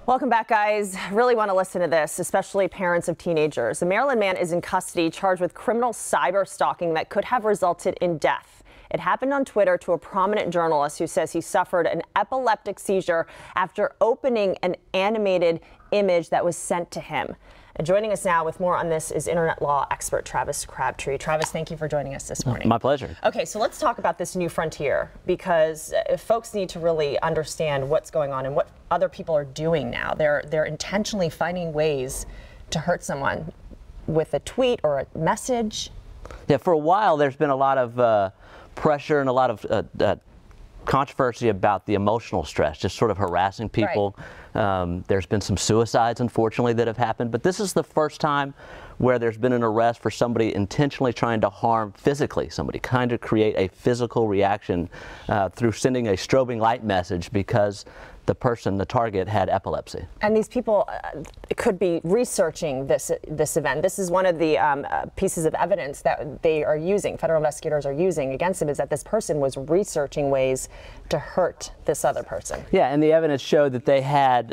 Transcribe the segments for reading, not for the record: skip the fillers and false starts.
Welcome back, guys. Really want to listen to this, especially parents of teenagers. A Maryland man is in custody charged with criminal cyber stalking that could have resulted in death. It happened on Twitter to a prominent journalist who says he suffered an epileptic seizure after opening an animated image that was sent to him. And joining us now with more on this is internet law expert Travis Crabtree. Travis, thank you for joining us this morning. My pleasure. Okay, so let's talk about this new frontier, because folks need to really understand what's going on and what other people are doing now. They're intentionally finding ways to hurt someone with a tweet or a message. Yeah, for a while there's been a lot of pressure and a lot of controversy about the emotional stress, just sort of harassing people. Right. There's been some suicides, unfortunately, that have happened, but this is the first time where there's been an arrest for somebody intentionally trying to harm physically somebody, kind of create a physical reaction through sending a strobing light message because the person, the target, had epilepsy. And these people could be researching this event. This is one of the pieces of evidence that they are using, federal investigators are using against him, is that this person was researching ways to hurt this other person. Yeah, and the evidence showed that they had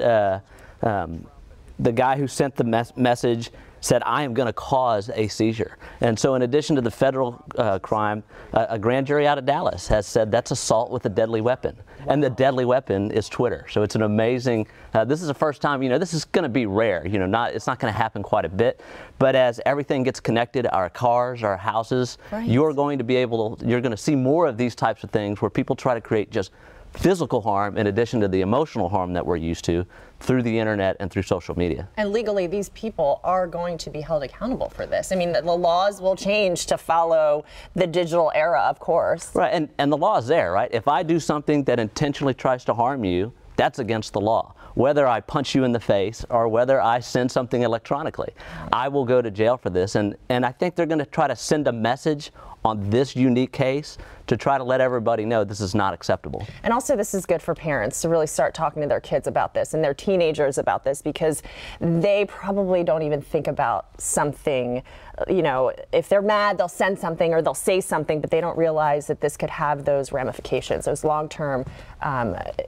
the guy who sent the message said, "I am going to cause a seizure." And so in addition to the federal crime, a grand jury out of Dallas has said that's assault with a deadly weapon. Wow. And the deadly weapon is Twitter. So it's an amazing, this is the first time, this is going to be rare, it's not going to happen quite a bit. But as everything gets connected, our cars, our houses, right, you're going to see more of these types of things where people try to create just physical harm in addition to the emotional harm that we're used to through the internet and through social media. And legally, these people are going to be held accountable for this. I mean, the laws will change to follow the digital era, of course. Right, and the law is there, right? If I do something that intentionally tries to harm you, that's against the law. Whether I punch you in the face or whether I send something electronically, I will go to jail for this. And I think they're going to try to send a message on this unique case to try to let everybody know this is not acceptable. And also this is good for parents to really start talking to their kids about this and their teenagers about this, because they probably don't even think about something, if they're mad, they'll send something or they'll say something, but they don't realize that this could have those ramifications, those long-term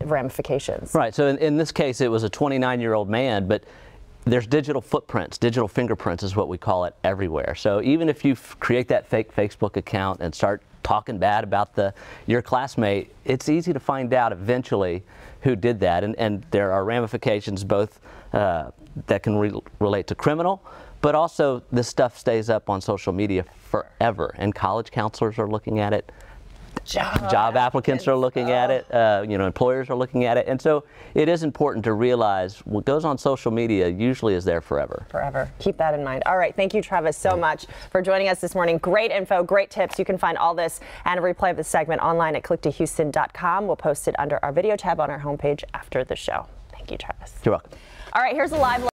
ramifications. Right, so in this case it was a 29-year-old man, but there's digital footprints, digital fingerprints is what we call it, everywhere. So even if you create that fake Facebook account and start talking bad about your classmate, it's easy to find out eventually who did that. And there are ramifications both that can relate to criminal, but also this stuff stays up on social media forever. And college counselors are looking at it. Job applicants are looking at it, employers are looking at it, and so it is important to realize what goes on social media usually is there forever. Forever. Keep that in mind. All right, thank you, Travis, so much for joining us this morning. Great info, great tips. You can find all this and a replay of this segment online at click2houston.com. We'll post it under our video tab on our homepage after the show. Thank you, Travis. You're welcome. All right, here's a live